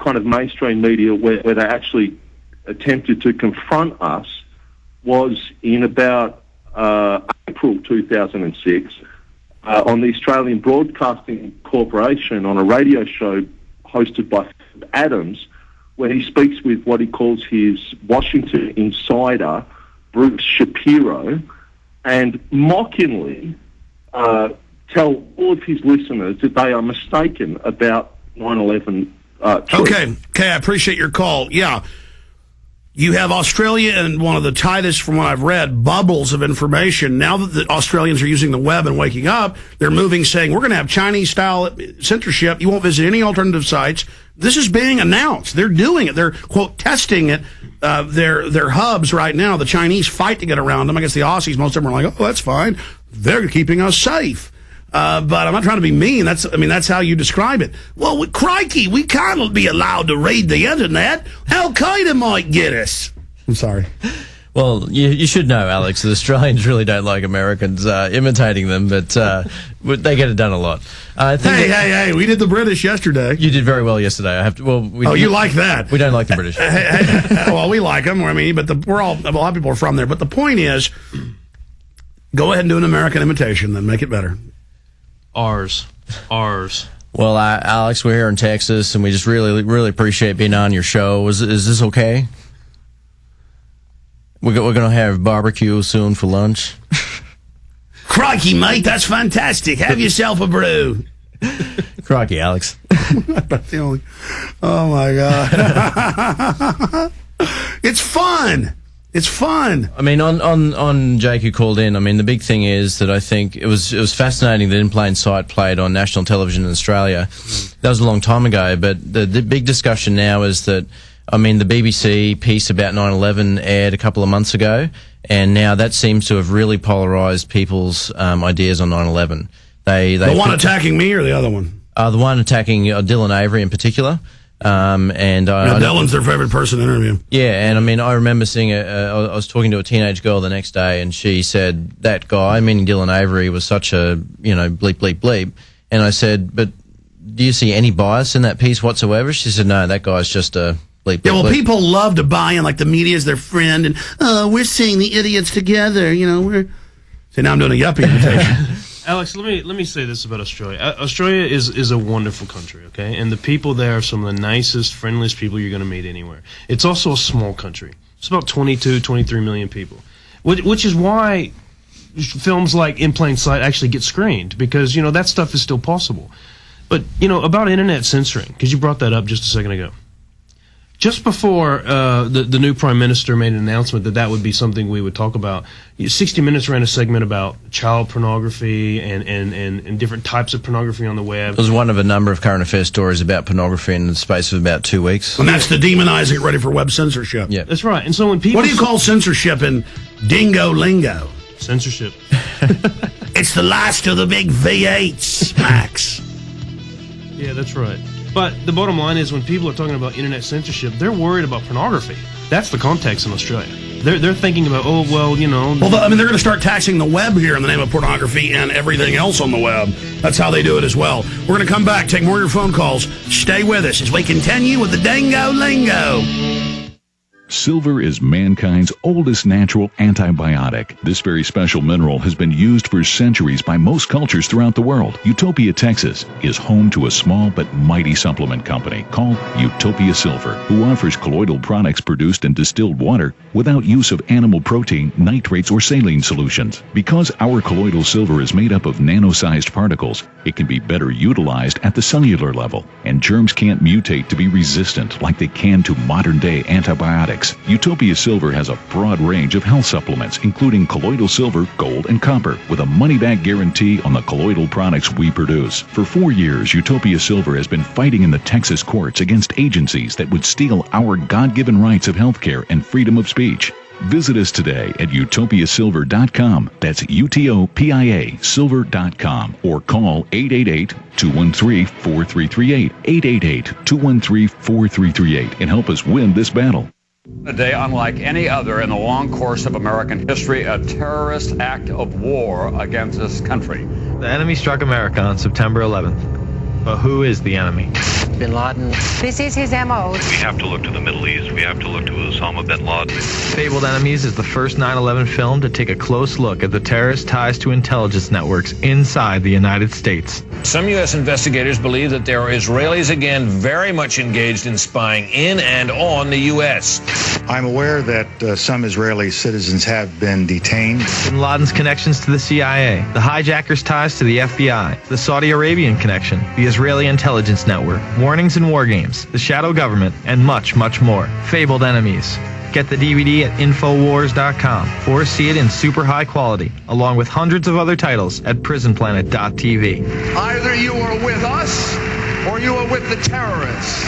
kind of mainstream media where they actually attempted to confront us was in about April 2006 on the Australian Broadcasting Corporation on a radio show hosted by Adams, where he speaks with what he calls his Washington insider, Bruce Shapiro, and mockingly tell all of his listeners that they are mistaken about 9/11. Okay, I appreciate your call. Yeah. You have Australia in one of the tightest, from what I've read, bubbles of information. Now that the Australians are using the web and waking up, they're moving, saying, we're going to have Chinese-style censorship. You won't visit any alternative sites. This is being announced. They're doing it. They're, quote, testing it. Their hubs right now. The Chinese fight to get around them. I guess the Aussies, most of them are like, oh, that's fine. They're keeping us safe. But I'm not trying to be mean. That's how you describe it. Well, crikey, we can't be allowed to read the internet. Al-Qaeda might get us. I'm sorry. Well, you should know, Alex, that Australians really don't like Americans imitating them, but they get it done a lot. Hey, we did the British yesterday. You did very well yesterday. You like that? We don't like the British. Well, we like them. But a lot of people are from there. But the point is, go ahead and do an American imitation, then make it better. Ours. Well, Alex, we're here in Texas, and we just really, really appreciate being on your show. Is this okay? We're going to have barbecue soon for lunch. Crikey, mate, that's fantastic. Have yourself a brew. Crikey, Alex. Oh, my God. It's fun. It's fun. I mean, on Jake who called in, the big thing is that I think it was fascinating that In Plain Sight played on national television in Australia. That was a long time ago, but the big discussion now is that, the BBC piece about 9/11 aired a couple of months ago, and now that seems to have really polarised people's ideas on 9/11. The one attacking me or the other one? The one attacking Dylan Avery in particular. Dylan's their favorite person to interview. Yeah, and I remember seeing I was talking to a teenage girl the next day, and she said that guy, meaning Dylan Avery, was such a bleep bleep bleep. And I said, but do you see any bias in that piece whatsoever? She said, no, that guy's just a bleep bleep. Yeah, well, people love to buy in, like the media's their friend, and we're seeing the idiots together. See, now I'm doing a yuppie imitation. Alex, let me say this about Australia. Australia is a wonderful country, okay? And the people there are some of the nicest, friendliest people you're going to meet anywhere. It's also a small country. It's about 22, 23 million people, which is why films like In Plain Sight actually get screened, because, that stuff is still possible. But, about internet censoring, because you brought that up just a second ago. Just before the new prime minister made an announcement that would be something we would talk about, 60 Minutes ran a segment about child pornography and different types of pornography on the web. It was one of a number of current affairs stories about pornography in the space of about 2 weeks. And that's the demonizing it ready for web censorship. Yeah, that's right. And so when people, what do you call censorship in dingo lingo? Censorship. It's the last of the big V8s, Max. Yeah, that's right. But the bottom line is, when people are talking about internet censorship, they're worried about pornography. That's the context in Australia. They're thinking about, they're going to start taxing the web here in the name of pornography and everything else on the web. That's how they do it as well. We're going to come back, take more of your phone calls. Stay with us as we continue with the Dango Lingo. Silver is mankind's oldest natural antibiotic. This very special mineral has been used for centuries by most cultures throughout the world. Utopia, Texas is home to a small but mighty supplement company called Utopia Silver, who offers colloidal products produced in distilled water without use of animal protein, nitrates, or saline solutions. Because our colloidal silver is made up of nano-sized particles, it can be better utilized at the cellular level, and germs can't mutate to be resistant like they can to modern-day antibiotics. Utopia Silver has a broad range of health supplements, including colloidal silver, gold, and copper, with a money-back guarantee on the colloidal products we produce. For 4 years, Utopia Silver has been fighting in the Texas courts against agencies that would steal our God-given rights of health care and freedom of speech. Visit us today at utopiasilver.com. That's UTOPIA silver.com, or call 888-213-4338, 888-213-4338, and help us win this battle. A day unlike any other in the long course of American history, a terrorist act of war against this country. The enemy struck America on September 11th. But who is the enemy? Bin Laden. This is his MO. We have to look to the Middle East. We have to look to Osama bin Laden. Fabled Enemies is the first 9/11 film to take a close look at the terrorist ties to intelligence networks inside the United States. Some U.S. investigators believe that there are Israelis again very much engaged in spying in and on the U.S. I'm aware that some Israeli citizens have been detained. Bin Laden's connections to the CIA, the hijacker's ties to the FBI, the Saudi Arabian connection, the Israeli intelligence network, warnings and war games, the shadow government, and much, much more. Fabled Enemies. Get the DVD at Infowars.com or see it in super high quality, along with hundreds of other titles at PrisonPlanet.tv. Either you are with us or you are with the terrorists.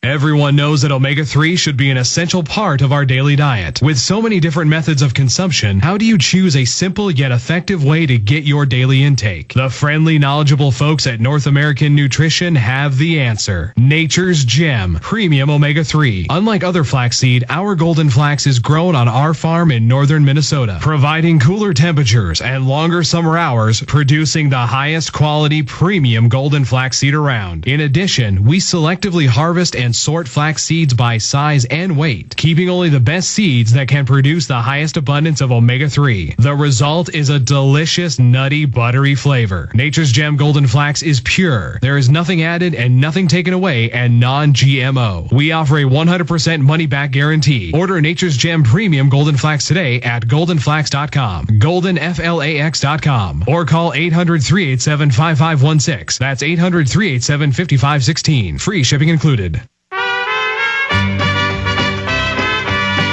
Everyone knows that omega-3 should be an essential part of our daily diet. With so many different methods of consumption, how do you choose a simple yet effective way to get your daily intake? The friendly, knowledgeable folks at North American Nutrition have the answer. Nature's Gem Premium Omega-3. Unlike other flaxseed, our golden flax is grown on our farm in northern Minnesota, providing cooler temperatures and longer summer hours, producing the highest quality premium golden flaxseed around. In addition, we selectively harvest and sort flax seeds by size and weight, keeping only the best seeds that can produce the highest abundance of omega-3. The result is a delicious, nutty, buttery flavor. Nature's Gem Golden Flax is pure. There is nothing added and nothing taken away, and non-GMO. We offer a 100% money-back guarantee. Order Nature's Gem Premium Golden Flax today at goldenflax.com, goldenflax.com, or call 800-387-5516. That's 800-387-5516. Free shipping included.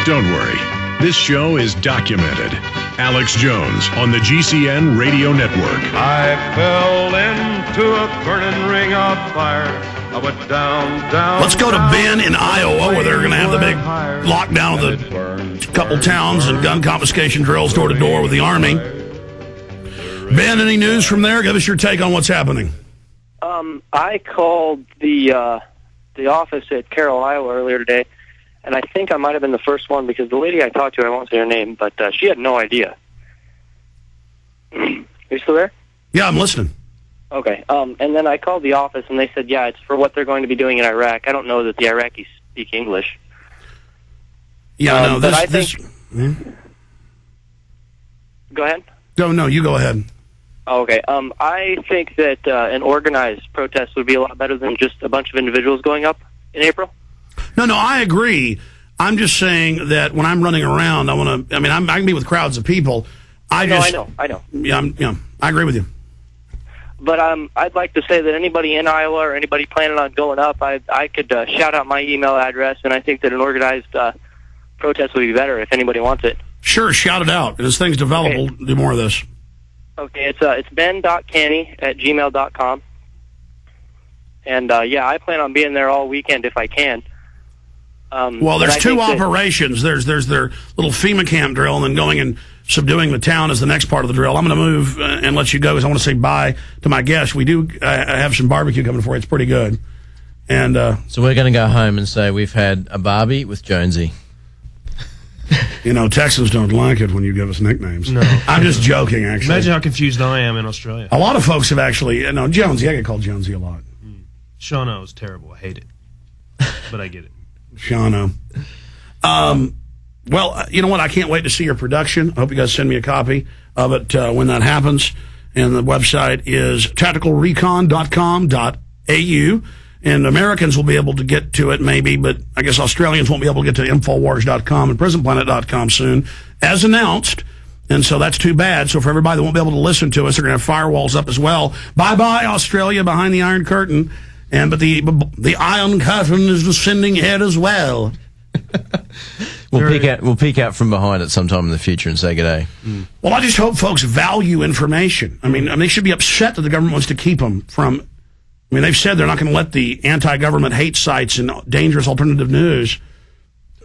Don't worry, this show is documented. Alex Jones on the GCN Radio Network. I fell into a burning ring of fire. I went down. Let's go to Ben in Iowa, where they're going to have the big lockdown of the couple towns and gun confiscation drills door to door with the Army. Ben, any news from there? Give us your take on what's happening. I called the office at Carroll, Iowa earlier today, and I think I might have been the first one because the lady I talked to, I won't say her name, but she had no idea. Are you still there? Yeah, I'm listening. Okay. And then I called the office, and they said, yeah, it's for what they're going to be doing in Iraq. I don't know that the Iraqis speak English. Yeah, no, but I think... Go ahead. No, you go ahead. Okay. I think that an organized protest would be a lot better than just a bunch of individuals going up in April. No, I agree. I'm just saying that when I'm running around, I can be with crowds of people. I know. Yeah, I agree with you. But I'd like to say that anybody in Iowa or anybody planning on going up, I could shout out my email address, and I think that an organized protest would be better if anybody wants it. Sure, shout it out. As things develop, we'll do more of this. Okay, it's ben.canny@gmail.com. And, I plan on being there all weekend if I can. Well, there's two operations. There's their little FEMA camp drill, and then going and subduing the town is the next part of the drill. I'm going to move and let you go because I want to say bye to my guests. We do have some barbecue coming for you. It's pretty good. And so we're going to go home and say we've had a Barbie with Jonesy. Texans don't like it when you give us nicknames. No. I'm just joking, actually. Imagine how confused I am in Australia. A lot of folks have actually... Jonesy. I get called Jonesy a lot. Shawno is terrible. I hate it. But I get it. Shawno. Well, you know what? I can't wait to see your production. I hope you guys send me a copy of it when that happens. And the website is tacticalrecon.com.au. And Americans will be able to get to it maybe, but I guess Australians won't be able to get to Infowars.com and PrisonPlanet.com soon, as announced. And so that's too bad. So for everybody that won't be able to listen to us, they're going to have firewalls up as well. Bye-bye, Australia, behind the Iron Curtain. But the Iron Curtain is descending ahead as well. We'll peek out from behind it sometime in the future and say good day. Well, I just hope folks value information. I mean, they should be upset that the government wants to keep them from... they've said they're not going to let the anti-government hate sites and dangerous alternative news.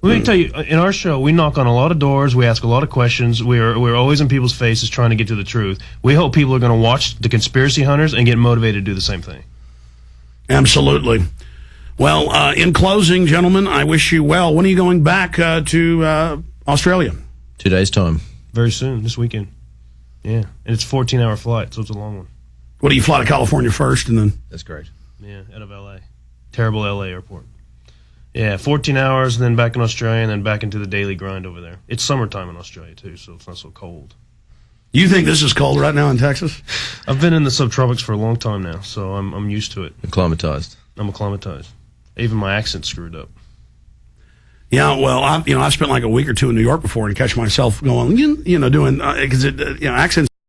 Let me tell you, in our show, we knock on a lot of doors. We ask a lot of questions. We're always in people's faces trying to get to the truth. We hope people are going to watch The Conspiracy Hunters and get motivated to do the same thing. Absolutely. Well, in closing, gentlemen, I wish you well. When are you going back to Australia? 2 days' time. Very soon, this weekend. Yeah, and it's a 14-hour flight, so it's a long one. What do you fly to California first and then? That's great. Yeah, out of L.A. Terrible L.A. airport. Yeah, 14 hours, and then back in Australia, and then back into the daily grind over there. It's summertime in Australia, too, so it's not so cold. You think this is cold right now in Texas? I've been in the subtropics for a long time now, so I'm used to it. Acclimatized. I'm acclimatized. Even my accent's screwed up. Yeah, well, I spent like a week or two in New York before and catch myself going, doing, because accents